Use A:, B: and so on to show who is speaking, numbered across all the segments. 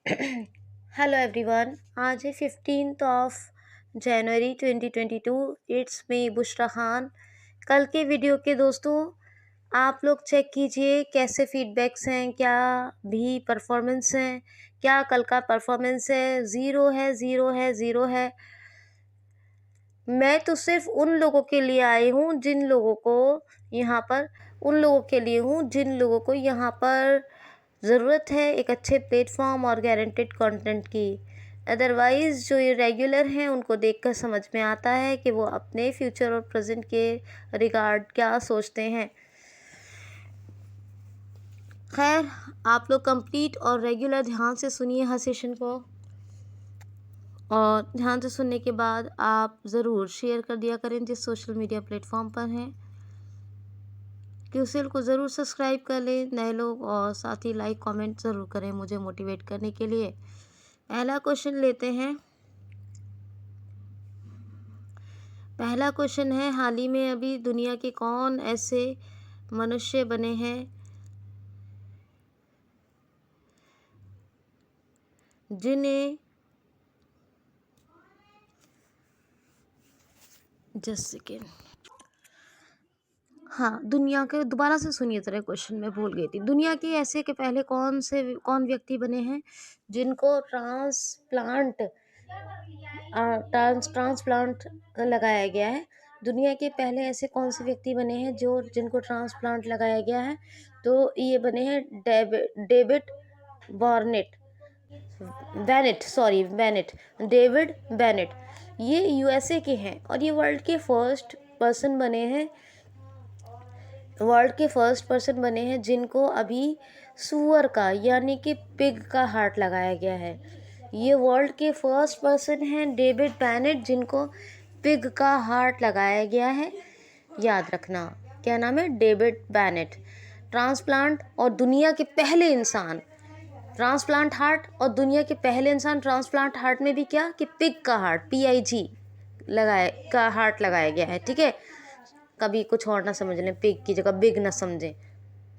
A: Hello everyone. आज है 15 जनवरी 2022। It's me Bushra Khan. कल के वीडियो के दोस्तों आप लोग चेक कीजिए कैसे फीडबैक्स हैं, क्या भी परफॉर्मेंस हैं, क्या कल का परफॉर्मेंस है। ज़ीरो है, ज़ीरो है, ज़ीरो है। मैं तो सिर्फ उन लोगों के लिए आई हूँ जिन लोगों को यहाँ पर उन लोगों के लिए हूँ जिन लोगों को यहाँ पर ज़रूरत है एक अच्छे प्लेटफॉर्म और गारंटेड कंटेंट की। अदरवाइज़ जो ये रेगुलर हैं उनको देखकर समझ में आता है कि वो अपने फ्यूचर और प्रेजेंट के रिगार्ड क्या सोचते हैं। खैर, आप लोग कंप्लीट और रेगुलर ध्यान से सुनिए हर सेशन को, और ध्यान से सुनने के बाद आप ज़रूर शेयर कर दिया करें जिस सोशल मीडिया प्लेटफॉर्म पर हैं। क्यूसीएल को ज़रूर सब्सक्राइब कर लें नए लोग, और साथ ही लाइक कमेंट ज़रूर करें मुझे मोटिवेट करने के लिए। पहला क्वेश्चन लेते हैं। पहला क्वेश्चन है, हाल ही में अभी दुनिया के कौन ऐसे मनुष्य बने हैं जिन्हें जस्ट सेकेंड हाँ, दुनिया के दोबारा से सुनिए ज़रा क्वेश्चन, मैं भूल गई थी। दुनिया के ऐसे के पहले कौन व्यक्ति बने हैं जिनको ट्रांसप्लांट लगाया गया है। दुनिया के पहले ऐसे कौन से व्यक्ति बने हैं जिनको ट्रांसप्लांट लगाया गया है? तो ये बने हैं डेविड बॉर्नेट बेनेट डेविड बेनेट। ये यूएसए के हैं और ये वर्ल्ड के फर्स्ट पर्सन बने हैं जिनको अभी सूअर का यानी कि पिग का हार्ट लगाया गया है। ये वर्ल्ड के फर्स्ट पर्सन हैं डेविड बेनेट जिनको पिग का हार्ट लगाया गया है। याद रखना, क्या नाम है? David Bennett. ट्रांसप्लांट और दुनिया के पहले इंसान ट्रांसप्लांट हार्ट, और दुनिया के पहले इंसान ट्रांसप्लांट हार्ट में भी क्या कि पिग का हार्ट PIG हार्ट लगाया गया है। ठीक है, कभी कुछ और ना समझ लें, पिग की जगह बिग ना समझें।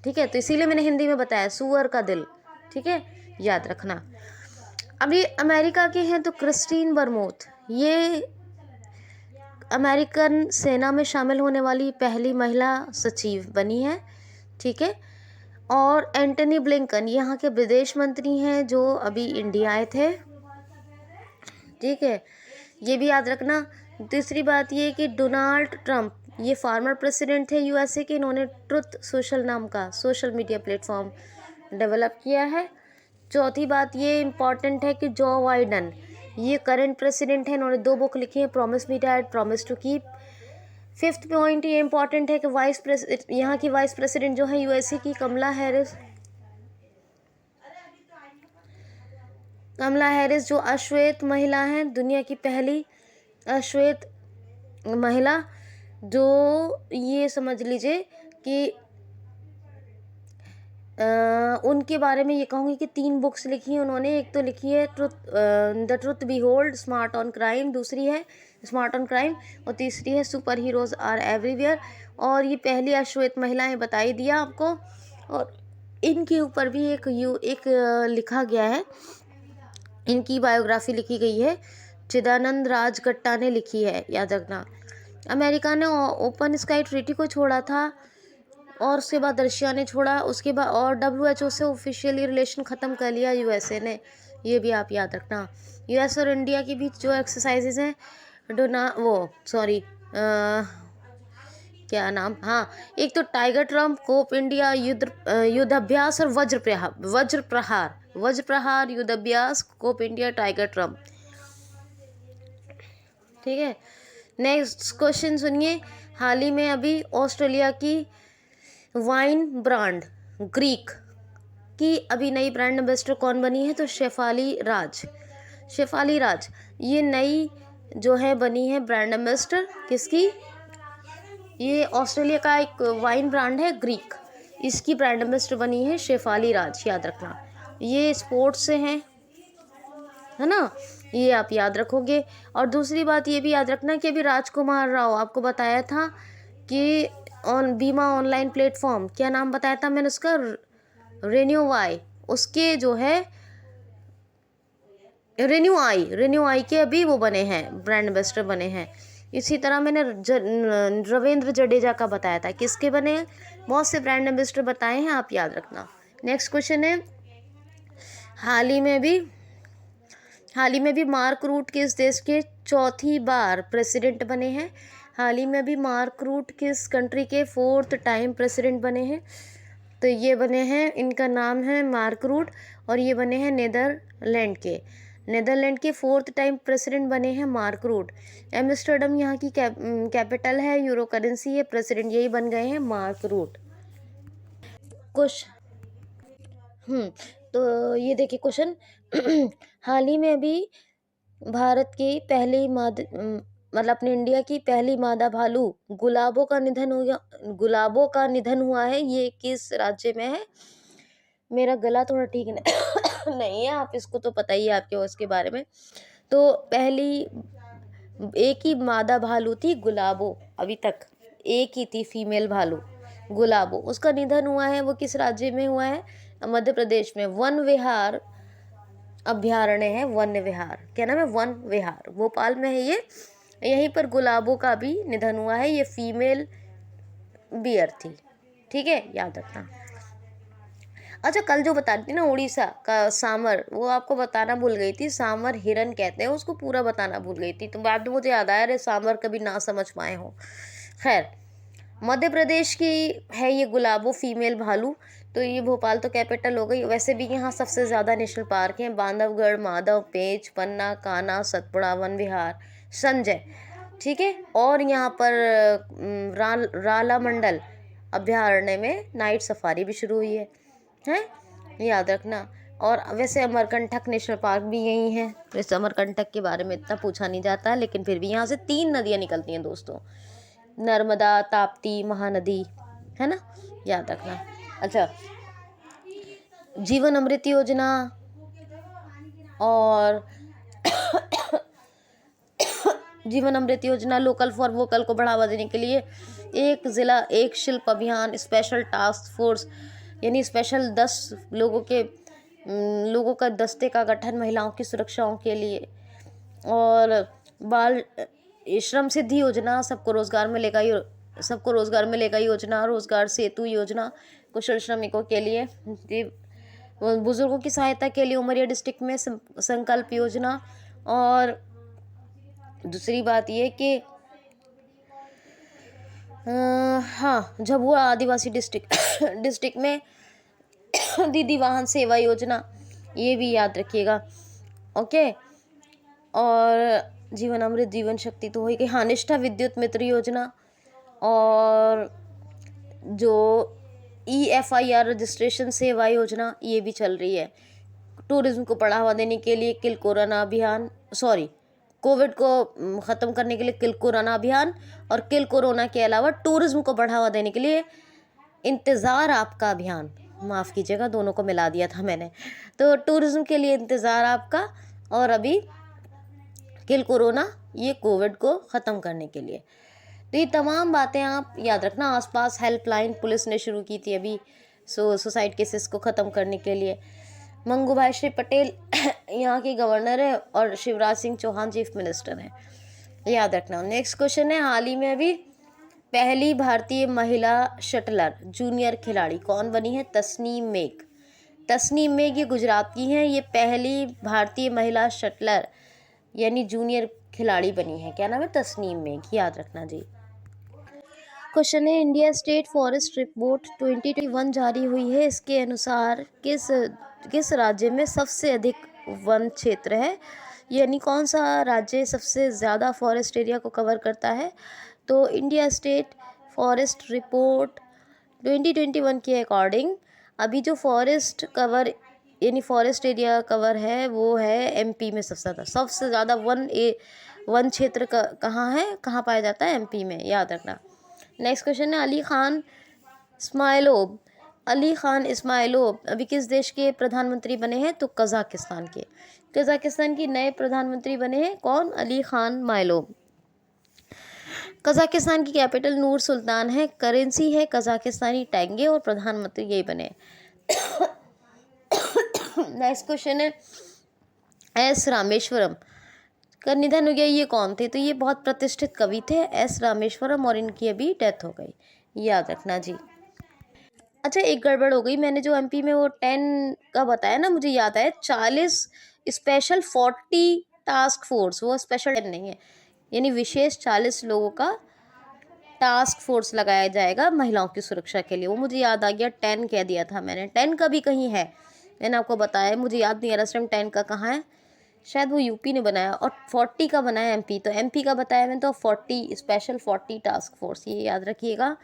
A: ठीक है, तो इसीलिए मैंने हिंदी में बताया सूअर का दिल। ठीक है, याद रखना। अब ये अमेरिका के हैं तो क्रिस्टीन बरमूथ, ये अमेरिकन सेना में शामिल होने वाली पहली महिला सचिव बनी है। ठीक है, और एंटनी ब्लिंकन यहाँ के विदेश मंत्री हैं जो अभी इंडिया आए थे। ठीक है, ये भी याद रखना। तीसरी बात ये कि डोनाल्ड ट्रंप ये फॉर्मर प्रेसिडेंट थे यूएसए के। इन्होंने ट्रुथ सोशल नाम का सोशल मीडिया प्लेटफॉर्म डेवलप किया है। चौथी बात ये इम्पॉर्टेंट है कि जो बाइडन ये करंट प्रेसिडेंट है, इन्होंने 2 बुक लिखी है, promise me dad, promise to keep. Fifth point ये इम्पॉर्टेंट है कि यहाँ की वाइस प्रेसिडेंट जो है यूएसए की कमला हैरिस जो अश्वेत महिला हैं, दुनिया की पहली अश्वेत महिला, जो ये समझ लीजिए कि उनके बारे में ये कहूँगी कि 3 बुक्स लिखी हैं उन्होंने। एक तो लिखी है the truth be hold, smart on crime, दूसरी है स्मार्ट ऑन क्राइम, और तीसरी है सुपर हीरोज आर एवरीवेयर। और ये पहली अश्वेत महिलाएं बताई दिया आपको। और इनके ऊपर भी एक लिखा गया है, इनकी बायोग्राफी लिखी गई है, चिदानंद राज कट्टा ने लिखी है, याद रखना। अमेरिका ने ओपन स्काई ट्रीटी को छोड़ा था और उसके बाद रशिया ने छोड़ा, उसके बाद और WHO से ऑफिशियली रिलेशन ख़त्म कर लिया यूएसए ने। ये भी आप याद रखना। यूएस और इंडिया के बीच जो एक्सरसाइजेज हैं क्या नाम, हाँ, एक तो टाइगर ट्रम्प कोप इंडिया युद्धाभ्यास और वज्र प्रहार युद्धाभ्यास कोप इंडिया टाइगर ट्रम्प। ठीक है, नेक्स्ट क्वेश्चन सुनिए। हाल ही में अभी ऑस्ट्रेलिया की वाइन ब्रांड ग्रीक की अभी नई ब्रांड एम्बेसडर कौन बनी है? तो शेफाली राज ये नई जो है बनी है ब्रांड एम्बेसडर। किसकी? ये ऑस्ट्रेलिया का एक वाइन ब्रांड है ग्रीक, इसकी ब्रांड एम्बेसडर बनी है शेफाली राज, याद रखना। ये स्पोर्ट्स से हैं, है ना, ये आप याद रखोगे। और दूसरी बात ये भी याद रखना कि अभी राजकुमार राव, आपको बताया था कि बीमा ऑनलाइन प्लेटफॉर्म, क्या नाम बताया था मैंने उसका? रेन्यूवाई, उसके जो है रेन्यू आई के अभी वो बने हैं, ब्रांड एम्बेसडर बने हैं। इसी तरह मैंने रविंद्र जडेजा का बताया था, किसके बने हैं, बहुत से ब्रांड एम्बेसडर बताए हैं, आप याद रखना। नेक्स्ट क्वेश्चन है, हाल ही में भी मार्क रूट किस देश के चौथी बार प्रेसिडेंट बने हैं। हाल ही में भी मार्क रूट किस कंट्री के 4th टाइम प्रेसिडेंट बने हैं। तो ये बने हैं, इनका नाम है मार्क रूट, और ये बने हैं नीदरलैंड के 4th टाइम प्रेसिडेंट बने हैं मार्क रूट। एम्स्टर्डम यहाँ की कैपिटल है, यूरो करेंसी है, प्रेसिडेंट यही बन गए हैं मार्क रूट। कुछ तो ये देखिए क्वेश्चन हाल ही में अभी भारत की पहली मतलब अपने इंडिया की पहली मादा भालू गुलाबों का निधन हुआ है, ये किस राज्य में है। मेरा गला थोड़ा ठीक नहीं है, आप इसको तो पता ही है आपके उसके बारे में। तो पहली एक ही मादा भालू थी गुलाबो, अभी तक एक ही थी फीमेल भालू गुलाबो, उसका निधन हुआ है। वो किस राज्य में हुआ है, मध्य प्रदेश में। वन विहार अभ्यारण्य है, वन विहार, क्या नाम है, वन विहार, भोपाल में है ये। यहीं पर गुलाबों का भी निधन हुआ है, ये फीमेल बियर थी, ठीक है, याद रखना। अच्छा, कल जो बता रही थी ना उड़ीसा का सामर, वो आपको बताना भूल गई थी, सामर हिरन कहते हैं उसको, पूरा बताना भूल गई थी, तो बाद में मुझे याद आया, अरे सामर कभी ना समझ पाए हो। खैर, मध्य प्रदेश की है ये गुलाबो फीमेल भालू। तो ये भोपाल तो कैपिटल हो गई। वैसे भी यहाँ सबसे ज़्यादा नेशनल पार्क हैं, बांधवगढ़, माधव, पेंच, पन्ना, कान्हा, सतपुड़ा, वन विहार, संजय, ठीक है। और यहाँ पर राला मंडल अभ्यारण्य में नाइट सफारी भी शुरू हुई है, याद रखना। और वैसे अमरकंटक नेशनल पार्क भी यही है। वैसे अमरकंटक के बारे में इतना पूछा नहीं जाता है, लेकिन फिर भी यहाँ से 3 नदियाँ निकलती हैं दोस्तों, नर्मदा, ताप्ती, महानदी, है ना, याद रखना। अच्छा, जीवन अमृत योजना और जीवन अमृत योजना, लोकल फॉर वोकल को बढ़ावा देने के लिए एक जिला एक शिल्प अभियान, स्पेशल टास्क फोर्स, यानी स्पेशल 10 लोगों का दस्ते का गठन महिलाओं की सुरक्षाओं के लिए। और बाल श्रम सिद्धि योजना, सबको रोजगार मिलेगा योजना, रोजगार सेतु योजना कुशल श्रमिकों के लिए, बुजुर्गों की सहायता के लिए उमरिया डिस्ट्रिक्ट में संकल्प योजना। और दूसरी बात ये कि हाँ, झाबुआ आदिवासी डिस्ट्रिक्ट में दीदी वाहन सेवा योजना, ये भी याद रखिएगा, ओके। और जीवन अमृत, जीवन शक्ति तो हो गई। हाँ, निष्ठा विद्युत मित्र योजना, और जो EFIR रजिस्ट्रेशन सेवा योजना, ये भी चल रही है। टूरिज्म को बढ़ावा देने के लिए कोविड को ख़त्म करने के लिए किल कोरोना अभियान, और किल कोरोना के अलावा टूरिज्म को बढ़ावा देने के लिए इंतज़ार आपका अभियान, माफ़ कीजिएगा दोनों को मिला दिया था मैंने। तो टूरिज्म के लिए इंतज़ार आपका, और अभी किल कोरोना, ये कोविड को ख़त्म करने के लिए। तो ये तमाम बातें आप याद रखना। आसपास हेल्पलाइन पुलिस ने शुरू की थी अभी सुसाइड केसेस को ख़त्म करने के लिए। मंगू भाई श्री पटेल यहाँ के गवर्नर है, और शिवराज सिंह चौहान चीफ मिनिस्टर हैं, याद रखना। नेक्स्ट क्वेश्चन है, हाल ही में अभी पहली भारतीय महिला शटलर जूनियर खिलाड़ी कौन बनी है। तस्नीम मेघ ये गुजरात की हैं, ये पहली भारतीय महिला शटलर यानी जूनियर खिलाड़ी बनी है। क्या नाम है, तस्नीम मेघ, याद रखना जी। क्वेश्चन है, इंडिया स्टेट फॉरेस्ट रिपोर्ट 2021 जारी हुई है, इसके अनुसार किस राज्य में सबसे अधिक वन क्षेत्र है, यानी कौन सा राज्य सबसे ज़्यादा फॉरेस्ट एरिया को कवर करता है। तो इंडिया स्टेट फॉरेस्ट रिपोर्ट 2021 के अकॉर्डिंग अभी जो फॉरेस्ट कवर यानी फॉरेस्ट एरिया कवर है वो है MP में सबसे ज़्यादा वन क्षेत्र कहाँ पाया जाता है, MP में, याद रखना। नेक्स्ट क्वेश्चन है, अली खान इस्माइलोव अभी किस देश के प्रधानमंत्री बने हैं। तो कजाकिस्तान की नए प्रधानमंत्री बने हैं, कौन, अली खान माइलोव। कजाकिस्तान की कैपिटल नूर सुल्तान है, करेंसी है कजाकिस्तानी टेंगे, और प्रधानमंत्री यही बने। नेक्स्ट क्वेश्चन है, एस रामेश्वरम का निधन हो गया। ये कौन थे? तो ये बहुत प्रतिष्ठित कवि थे एस रामेश्वरम, और इनकी अभी डेथ हो गई, याद रखना जी। अच्छा, एक गड़बड़ हो गई, मैंने जो एमपी में वो 10 का बताया ना, मुझे याद आया 40 स्पेशल 40 टास्क फोर्स, वो स्पेशल 10 नहीं है, यानी विशेष 40 लोगों का टास्क फोर्स लगाया जाएगा महिलाओं की सुरक्षा के लिए। वो मुझे याद आ गया, 10 कह दिया था मैंने, 10 का भी कहीं है, मैंने आपको बताया, मुझे याद नहीं आ रहा इस टाइम 10 का कहाँ है, शायद वो यूपी ने बनाया, और 40 का बनाया एमपी, तो एमपी का बताया मैंने, तो 40 स्पेशल 40 टास्क फोर्स, ये याद रखिएगा,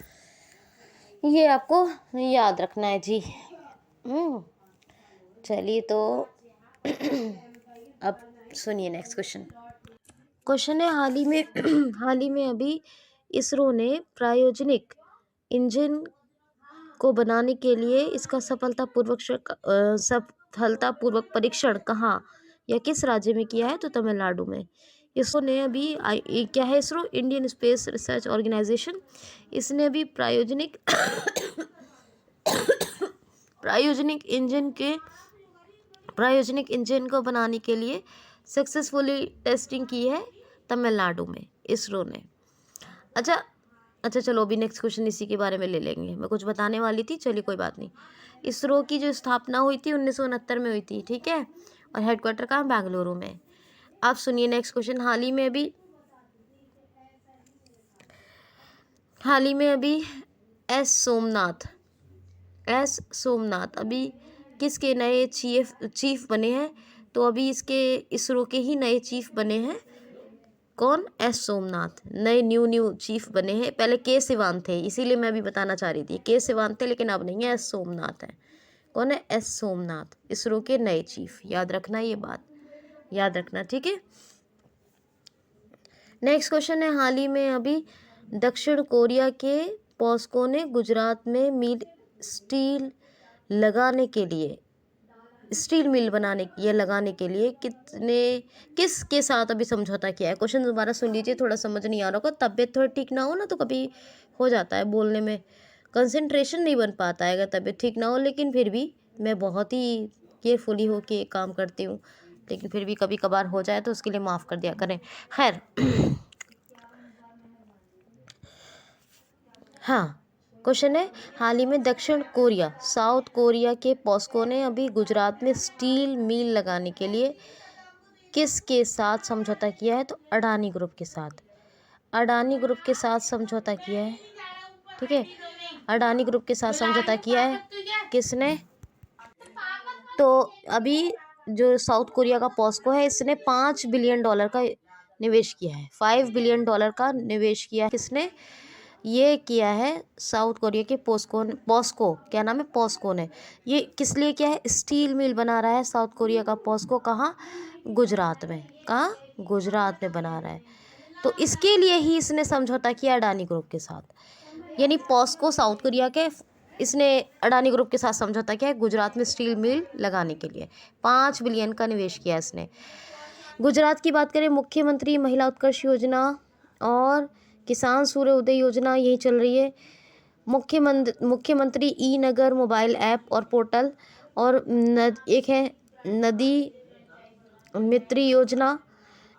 A: ये आपको याद रखना है जी। चलिए, तो अब सुनिए नेक्स्ट क्वेश्चन। क्वेश्चन है, हाल ही में अभी इसरो ने क्रायोजेनिक इंजन को बनाने के लिए इसका सफलतापूर्वक परीक्षण कहाँ या किस राज्य में किया है? तो तमिलनाडु में। इसरो ने अभी क्या है, ISRO Indian space research organisation, इसने अभी क्रायोजेनिक इंजन को बनाने के लिए सक्सेसफुली टेस्टिंग की है तमिलनाडु में, इसरो ने। अच्छा चलो, अभी नेक्स्ट क्वेश्चन इसी के बारे में ले लेंगे, मैं कुछ बताने वाली थी, चलिए कोई बात नहीं। इसरो की जो स्थापना हुई थी 1969 में हुई थी, ठीक है, और हेडक्वार्टर कहाँ? बेंगलुरु में। आप सुनिए नेक्स्ट क्वेश्चन। हाल ही में अभी एस सोमनाथ अभी किसके नए चीफ बने हैं? तो अभी इसरो के ही नए चीफ बने हैं। कौन? एस सोमनाथ नए न्यू चीफ बने हैं। पहले के सिवान थे, इसीलिए मैं अभी बताना चाह रही थी, के सिवान थे, लेकिन अब नहीं है, एस सोमनाथ है। कौन है? एस सोमनाथ, इसरो के नए चीफ, याद रखना, ये बात याद रखना, ठीक है। नेक्स्ट क्वेश्चन है, हाल ही में अभी दक्षिण कोरिया के पॉस्को ने गुजरात में स्टील मिल लगाने के लिए किसके साथ अभी समझौता किया है? क्वेश्चन दोबारा सुन लीजिए, थोड़ा समझ नहीं आ रहा होगा, तबीयत थोड़ा ठीक ना हो ना, तो कभी हो जाता है बोलने में कंसंट्रेशन नहीं बन पाता है, अगर तबीयत ठीक ना हो, लेकिन फिर भी मैं बहुत ही केयरफुली होके काम करती हूँ, लेकिन फिर भी कभी कभार हो जाए तो उसके लिए माफ़ कर दिया करें। खैर हाँ, क्वेश्चन है, हाल ही में साउथ कोरिया के पॉस्को ने अभी गुजरात में स्टील मिल लगाने के लिए किसके साथ समझौता किया है? तो अडानी ग्रुप के साथ समझौता किया है, ठीक है, अडानी ग्रुप के साथ समझौता किया है। किसने? तो अभी जो साउथ कोरिया का पॉस्को है, इसने $5 बिलियन का निवेश किया है, $5 बिलियन का निवेश किया है। किसने ये किया है? साउथ कोरिया के पॉस्को, क्या नाम है? पॉस्को ने। ये किस लिए किया है? स्टील मिल बना रहा है साउथ कोरिया का पॉस्को, कहाँ? गुजरात में। कहाँ? गुजरात में बना रहा है, तो इसके लिए ही इसने समझौता किया अडानी ग्रुप के साथ, यानी पॉस्को साउथ कोरिया के, इसने अडानी ग्रुप के साथ समझौता किया है गुजरात में स्टील मिल लगाने के लिए, $5 बिलियन का निवेश किया इसने। गुजरात की बात करें, मुख्यमंत्री महिला उत्कर्ष योजना और किसान सूर्य उदय योजना यही चल रही है। मुख्यमंत्री ई नगर मोबाइल ऐप और पोर्टल, और एक है नदी मित्री योजना,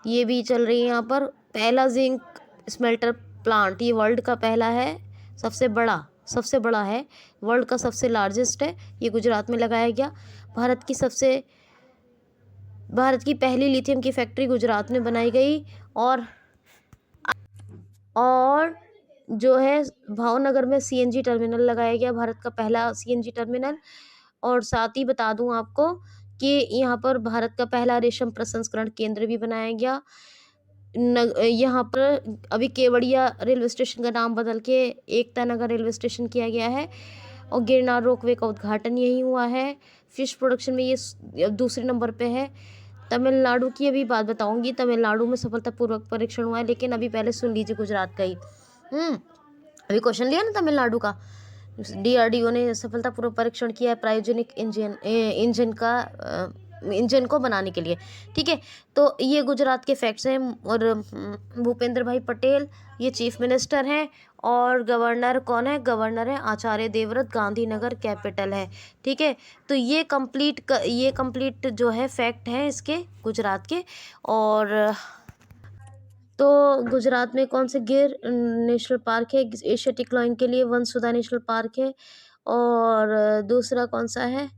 A: ये भी चल रही है यहाँ पर। पहला जिंक स्मेल्टर प्लांट, ये वर्ल्ड का पहला है, सबसे बड़ा है, वर्ल्ड का सबसे लार्जेस्ट है, ये गुजरात में लगाया गया। भारत की पहली लिथियम की फैक्ट्री गुजरात में बनाई गई, और जो है भावनगर में सीएनजी टर्मिनल लगाया गया, भारत का पहला सीएनजी टर्मिनल। और साथ ही बता दूं आपको कि यहाँ पर भारत का पहला रेशम प्रसंस्करण केंद्र भी बनाया गया। यहाँ पर अभी केवड़िया रेलवे स्टेशन का नाम बदल के एकता नगर रेलवे स्टेशन किया गया है, और गिरनार रोपवे का उद्घाटन यही हुआ है। फिश प्रोडक्शन में ये दूसरे नंबर पे है। तमिलनाडु की अभी बात बताऊंगी, तमिलनाडु में सफलतापूर्वक परीक्षण हुआ है, लेकिन अभी पहले सुन लीजिए गुजरात का ही। अभी क्वेश्चन लिया ना तमिलनाडु का, DRDO ने सफलतापूर्वक परीक्षण किया है क्रायोजेनिक इंजन का इंजन को बनाने के लिए। ठीक है, तो ये गुजरात के फैक्ट्स हैं। और भूपेंद्र भाई पटेल ये चीफ मिनिस्टर हैं। और गवर्नर कौन है? गवर्नर है आचार्य देवव्रत, गांधीनगर कैपिटल है। ठीक है, तो ये कंप्लीट जो है फैक्ट है इसके गुजरात के। और तो गुजरात में कौन से गिर नेशनल पार्क है? एशियाटिक लायन के लिए वनसुधा नेशनल पार्क है। और दूसरा कौन सा है?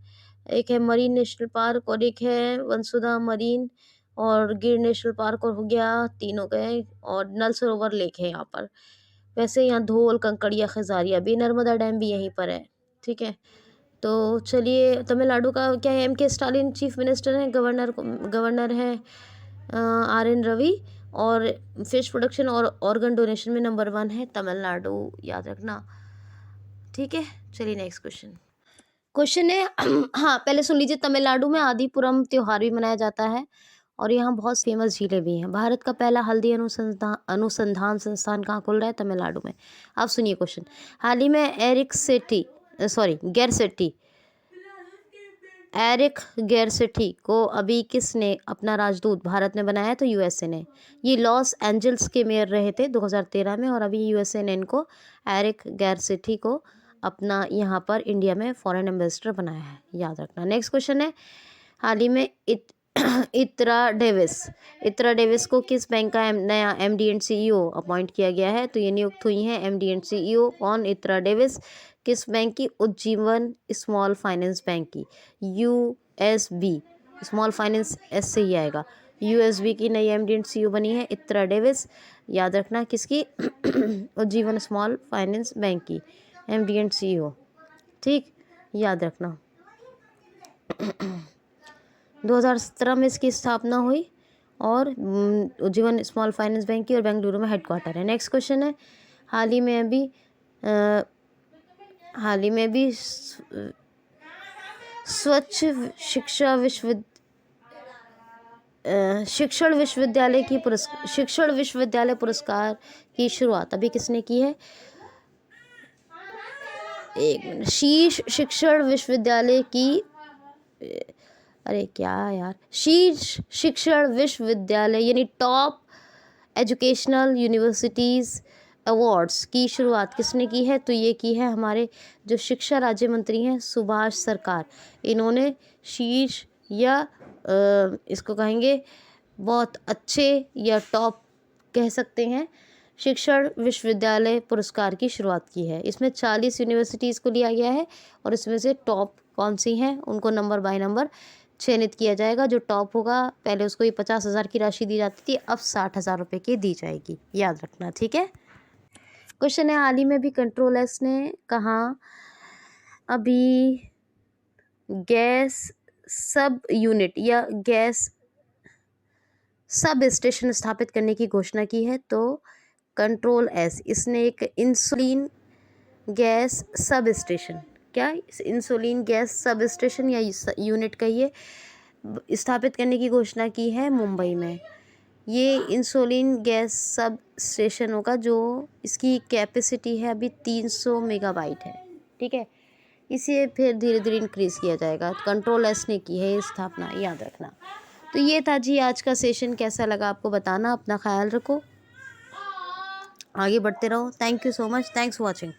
A: एक है मरीन नेशनल पार्क और एक है वनसुधा मरीन और गिर नेशनल पार्क, और हो गया, तीन हो गए। और नल सरोवर लेक है यहाँ पर। वैसे यहाँ धोल, कंकड़िया, खजारिया भी, नर्मदा डैम भी यहीं पर है। ठीक है, तो चलिए, तमिलनाडु का क्या है? M.K. स्टालिन चीफ मिनिस्टर हैं। गवर्नर है RN रवि। और फिश प्रोडक्शन और ऑर्गन डोनेशन में नंबर 1 है तमिलनाडु, याद रखना। ठीक है, चलिए नेक्स्ट क्वेश्चन है हाँ, पहले सुन लीजिए। तमिलनाडु में आदिपुरम त्योहार भी मनाया जाता है और यहाँ बहुत फेमस झीलें भी हैं। भारत का पहला हल्दी अनुसंधान संस्थान कहाँ खुल रहा है? तमिलनाडु में। अब सुनिए क्वेश्चन। हाल ही में एरिक गैरसेटी को अभी किसने अपना राजदूत भारत में बनाया? तो USA ने। ये लॉस एंजल्स के मेयर रहे थे 2013 में और अभी USA ने इनको, एरिक गैरसेटी को, अपना यहाँ पर इंडिया में फॉरेन एम्बेसडर बनाया है, याद रखना। नेक्स्ट क्वेश्चन है। हाल ही में इत्रा डेविस को किस बैंक का नया MD एंड CEO अपॉइंट किया गया है? तो ये नियुक्त हुई हैं MD एंड CEO कौन? इत्रा डेविस। किस बैंक की? उज्जीवन स्मॉल फाइनेंस बैंक की, USB। स्मॉल फाइनेंस S से ही आएगा। USB की नई MD एंड CEO बनी है इत्रा डेविस, याद रखना। किसकी? उज्जीवन स्मॉल फाइनेंस बैंक की MD एंड CEO। ठीक, याद रखना। 2017 में इसकी स्थापना हुई और उज्जीवन स्मॉल फाइनेंस बैंक की, और बेंगलुरु में हेडक्वार्टर है। नेक्स्ट क्वेश्चन है। हाल ही में भी स्वच्छ शिक्षण विश्वविद्यालय पुरस्कार की शुरुआत अभी किसने की है? एक मिनट। शीर्ष शिक्षण विश्वविद्यालय की, अरे क्या यार, शीर्ष शिक्षण विश्वविद्यालय यानी टॉप एजुकेशनल यूनिवर्सिटीज़ अवार्ड्स की शुरुआत किसने की है? तो ये की है हमारे जो शिक्षा राज्य मंत्री हैं सुभाष सरकार। इन्होंने शीर्ष या इसको कहेंगे बहुत अच्छे या टॉप कह सकते हैं शिक्षण विश्वविद्यालय पुरस्कार की शुरुआत की है। इसमें 40 यूनिवर्सिटीज़ को लिया गया है और इसमें से टॉप कौन सी हैं उनको नंबर बाय नंबर चयनित किया जाएगा। जो टॉप होगा, पहले उसको ही 50,000 की राशि दी जाती थी, अब 60,000 रुपये की दी जाएगी, याद रखना। ठीक है, क्वेश्चन है। हाल ही में भी कंट्रोल एस ने कहा अभी गैस सब यूनिट या गैस सब स्टेशन स्थापित करने की घोषणा की है? तो कंट्रोल एस, इसने एक इंसुलिन गैस सब स्टेशन, क्या इंसुलिन गैस सब स्टेशन या यूनिट कहिए, स्थापित करने की घोषणा की है मुंबई में। ये इंसुलिन गैस सब स्टेशन होगा, जो इसकी कैपेसिटी है अभी 300 मेगावाट है। ठीक है, इसे फिर धीरे धीरे इंक्रीज़ किया जाएगा। कंट्रोल एस ने की है स्थापना, याद रखना। तो ये था जी आज का सेशन। कैसा लगा आपको बताना। अपना ख्याल रखो, आगे बढ़ते रहो। Thank you so much, thanks for watching.